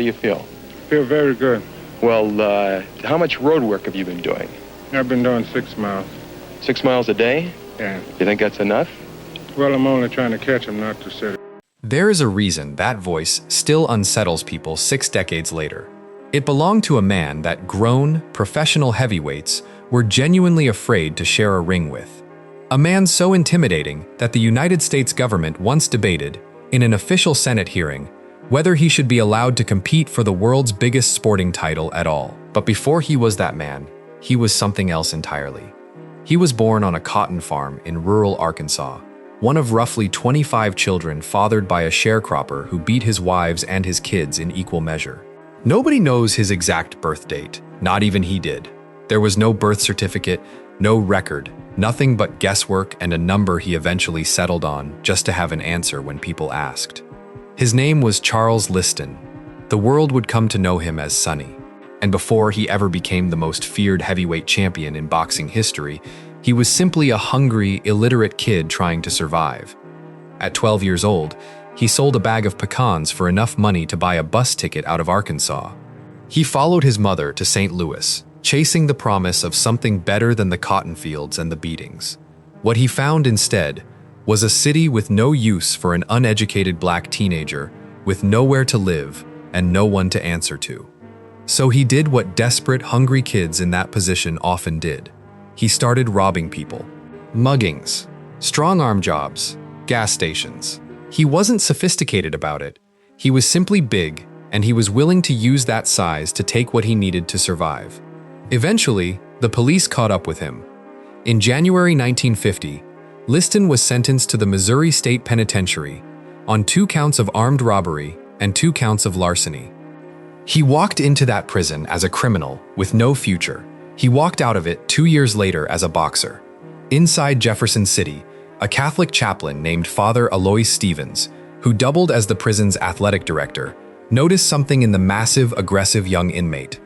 do you feel? Feel very good. Well, how much road work have you been doing? I've been doing 6 miles. 6 miles a day? Yeah. You think that's enough? Well, I'm only trying to catch him, not to set it. There is a reason that voice still unsettles people 6 decades later. It belonged to a man that grown, professional heavyweights were genuinely afraid to share a ring with. A man so intimidating that the United States government once debated, in an official Senate hearing, whether he should be allowed to compete for the world's biggest sporting title at all. But before he was that man, he was something else entirely. He was born on a cotton farm in rural Arkansas, one of roughly 25 children fathered by a sharecropper who beat his wives and his kids in equal measure. Nobody knows his exact birth date, not even he did. There was no birth certificate, no record, nothing but guesswork and a number he eventually settled on just to have an answer when people asked. His name was Charles Liston. The world would come to know him as Sonny. And before he ever became the most feared heavyweight champion in boxing history, he was simply a hungry, illiterate kid trying to survive. At 12 years old, he sold a bag of pecans for enough money to buy a bus ticket out of Arkansas. He followed his mother to St. Louis, chasing the promise of something better than the cotton fields and the beatings. What he found instead was a city with no use for an uneducated black teenager, with nowhere to live and no one to answer to. So he did what desperate, hungry kids in that position often did. He started robbing people. Muggings, strong-arm jobs, gas stations. He wasn't sophisticated about it. He was simply big, and he was willing to use that size to take what he needed to survive. Eventually, the police caught up with him. In January 1950, Liston was sentenced to the Missouri State Penitentiary on 2 counts of armed robbery and 2 counts of larceny. He walked into that prison as a criminal with no future. He walked out of it 2 years later as a boxer. Inside Jefferson City, a Catholic chaplain named Father Alois Stevens, who doubled as the prison's athletic director, noticed something in the massive, aggressive young inmate.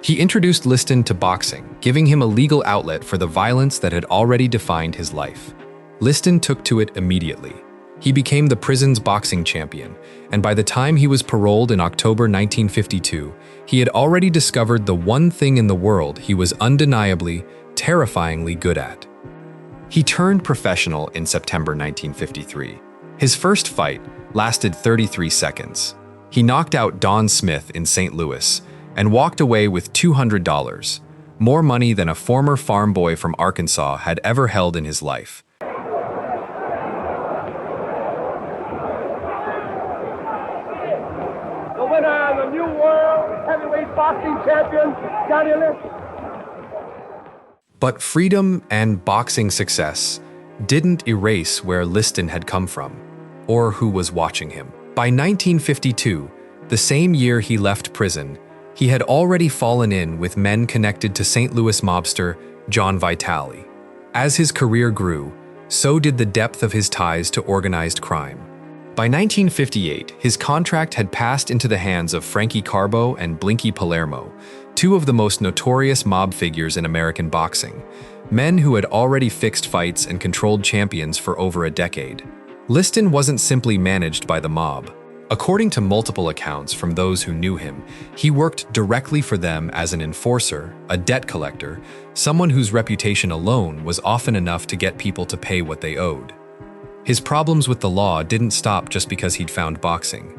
He introduced Liston to boxing, giving him a legal outlet for the violence that had already defined his life. Liston took to it immediately. He became the prison's boxing champion, and by the time he was paroled in October 1952, he had already discovered the one thing in the world he was undeniably, terrifyingly good at. He turned professional in September 1953. His first fight lasted 33 seconds. He knocked out Don Smith in St. Louis and walked away with $200, more money than a former farm boy from Arkansas had ever held in his life. The winner, the new world heavyweight boxing champion, Sonny Liston. But freedom and boxing success didn't erase where Liston had come from, or who was watching him. By 1952, the same year he left prison, he had already fallen in with men connected to St. Louis mobster John Vitale. As his career grew, so did the depth of his ties to organized crime. By 1958, his contract had passed into the hands of Frankie Carbo and Blinky Palermo, 2 of the most notorious mob figures in American boxing, men who had already fixed fights and controlled champions for over a decade. Liston wasn't simply managed by the mob. According to multiple accounts from those who knew him, he worked directly for them as an enforcer, a debt collector, someone whose reputation alone was often enough to get people to pay what they owed. His problems with the law didn't stop just because he'd found boxing.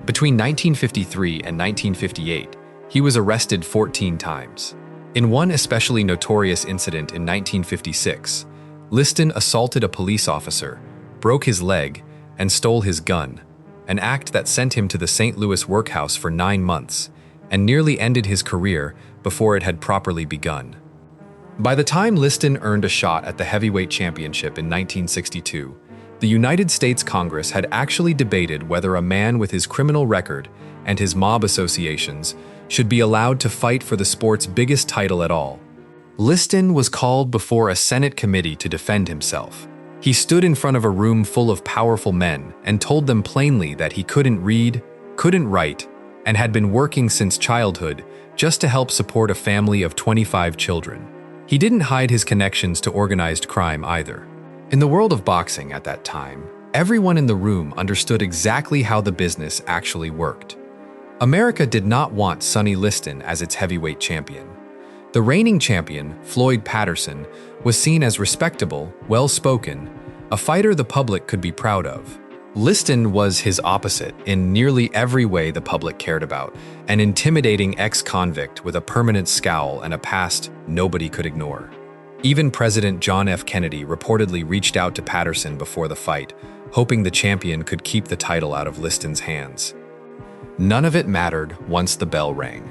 Between 1953 and 1958, he was arrested 14 times. In one especially notorious incident in 1956, Liston assaulted a police officer, broke his leg, and stole his gun, an act that sent him to the St. Louis workhouse for 9 months and nearly ended his career before it had properly begun. By the time Liston earned a shot at the heavyweight championship in 1962, the United States Congress had actually debated whether a man with his criminal record and his mob associations should be allowed to fight for the sport's biggest title at all. Liston was called before a Senate committee to defend himself. He stood in front of a room full of powerful men and told them plainly that he couldn't read, couldn't write, and had been working since childhood just to help support a family of 25 children. He didn't hide his connections to organized crime either. In the world of boxing at that time, everyone in the room understood exactly how the business actually worked. America did not want Sonny Liston as its heavyweight champion. The reigning champion, Floyd Patterson, was seen as respectable, well-spoken, a fighter the public could be proud of. Liston was his opposite in nearly every way the public cared about, an intimidating ex-convict with a permanent scowl and a past nobody could ignore. Even President John F. Kennedy reportedly reached out to Patterson before the fight, hoping the champion could keep the title out of Liston's hands. None of it mattered once the bell rang.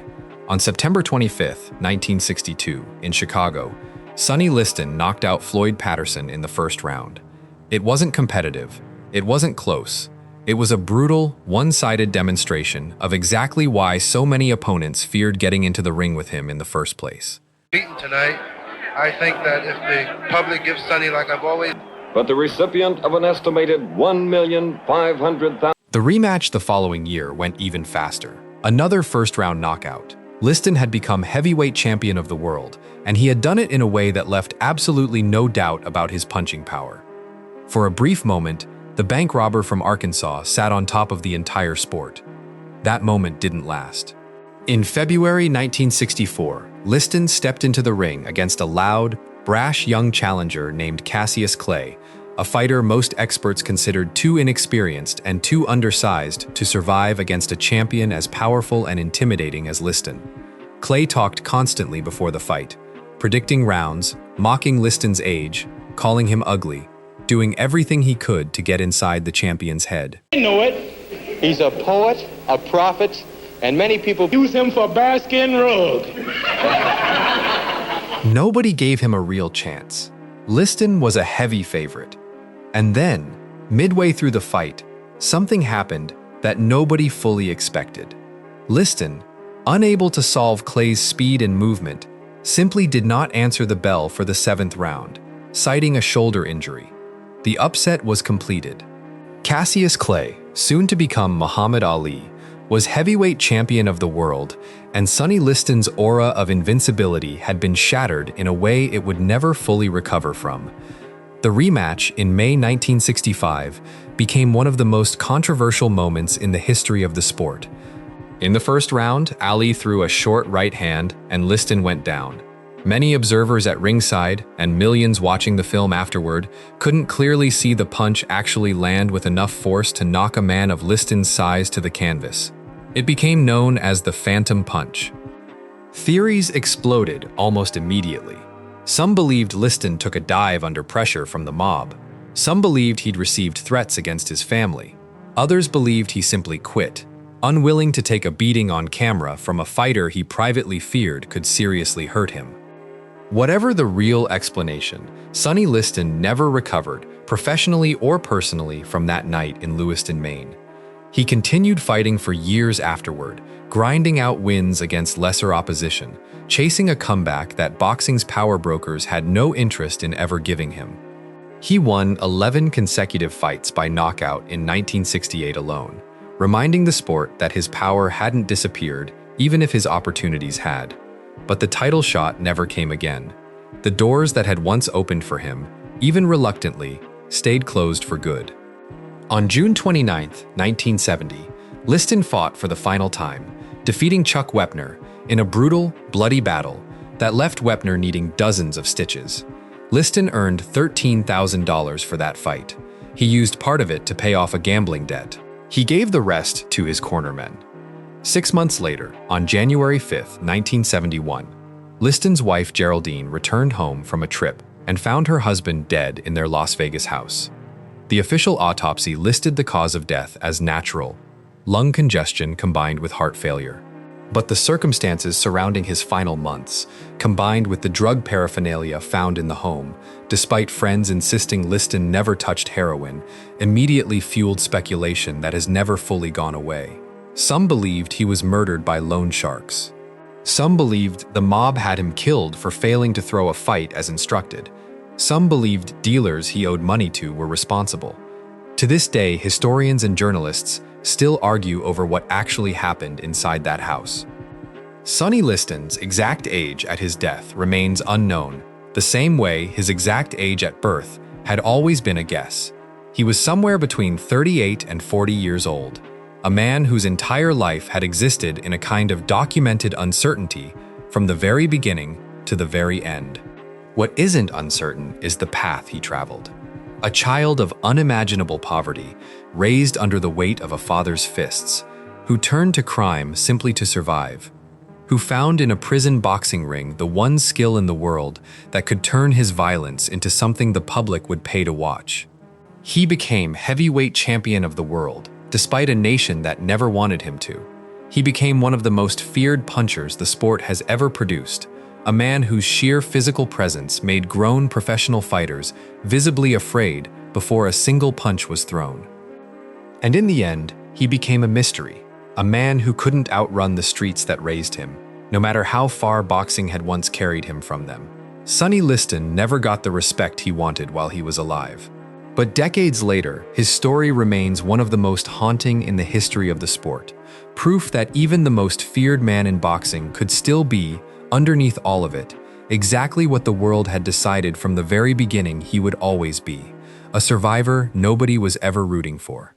On September 25, 1962, in Chicago, Sonny Liston knocked out Floyd Patterson in the first round. It wasn't competitive. It wasn't close. It was a brutal, one-sided demonstration of exactly why so many opponents feared getting into the ring with him in the first place. Beaten tonight. I think that if the public gives Sonny like I've always... But the recipient of an estimated $1,500,000... The rematch the following year went even faster. Another first-round knockout. Liston had become heavyweight champion of the world, and he had done it in a way that left absolutely no doubt about his punching power. For a brief moment, the bank robber from Arkansas sat on top of the entire sport. That moment didn't last. In February 1964, Liston stepped into the ring against a loud, brash young challenger named Cassius Clay, a fighter most experts considered too inexperienced and too undersized to survive against a champion as powerful and intimidating as Liston. Clay talked constantly before the fight, predicting rounds, mocking Liston's age, calling him ugly, doing everything he could to get inside the champion's head. I know it. He's a poet, a prophet, and many people use him for bearskin rug. Nobody gave him a real chance. Liston was a heavy favorite. And then, midway through the fight, something happened that nobody fully expected. Liston, unable to solve Clay's speed and movement, simply did not answer the bell for the 7th round, citing a shoulder injury. The upset was completed. Cassius Clay, soon to become Muhammad Ali, was heavyweight champion of the world, and Sonny Liston's aura of invincibility had been shattered in a way it would never fully recover from. The rematch in May 1965 became one of the most controversial moments in the history of the sport. In the first round, Ali threw a short right hand and Liston went down. Many observers at ringside, and millions watching the film afterward, couldn't clearly see the punch actually land with enough force to knock a man of Liston's size to the canvas. It became known as the Phantom Punch. Theories exploded almost immediately. Some believed Liston took a dive under pressure from the mob. Some believed he'd received threats against his family. Others believed he simply quit, unwilling to take a beating on camera from a fighter he privately feared could seriously hurt him. Whatever the real explanation, Sonny Liston never recovered, professionally or personally, from that night in Lewiston, Maine. He continued fighting for years afterward, grinding out wins against lesser opposition, chasing a comeback that boxing's power brokers had no interest in ever giving him. He won 11 consecutive fights by knockout in 1968 alone, reminding the sport that his power hadn't disappeared even if his opportunities had. But the title shot never came again. The doors that had once opened for him, even reluctantly, stayed closed for good. On June 29, 1970, Liston fought for the final time, defeating Chuck Wepner in a brutal, bloody battle that left Wepner needing dozens of stitches. Liston earned $13,000 for that fight. He used part of it to pay off a gambling debt. He gave the rest to his cornermen. 6 months later, on January 5, 1971, Liston's wife Geraldine returned home from a trip and found her husband dead in their Las Vegas house. The official autopsy listed the cause of death as natural, lung congestion combined with heart failure. But the circumstances surrounding his final months, combined with the drug paraphernalia found in the home, despite friends insisting Liston never touched heroin, immediately fueled speculation that has never fully gone away. Some believed he was murdered by loan sharks. Some believed the mob had him killed for failing to throw a fight as instructed. Some believed dealers he owed money to were responsible. To this day, historians and journalists still argue over what actually happened inside that house. Sonny Liston's exact age at his death remains unknown, the same way his exact age at birth had always been a guess. He was somewhere between 38 and 40 years old. a man whose entire life had existed in a kind of documented uncertainty from the very beginning to the very end. What isn't uncertain is the path he traveled. A child of unimaginable poverty, raised under the weight of a father's fists, who turned to crime simply to survive, who found in a prison boxing ring the one skill in the world that could turn his violence into something the public would pay to watch. He became heavyweight champion of the world, despite a nation that never wanted him to. He became one of the most feared punchers the sport has ever produced, a man whose sheer physical presence made grown professional fighters visibly afraid before a single punch was thrown. And in the end, he became a mystery, a man who couldn't outrun the streets that raised him, no matter how far boxing had once carried him from them. Sonny Liston never got the respect he wanted while he was alive. But decades later, his story remains one of the most haunting in the history of the sport, proof that even the most feared man in boxing could still be, underneath all of it, exactly what the world had decided from the very beginning he would always be, a survivor nobody was ever rooting for.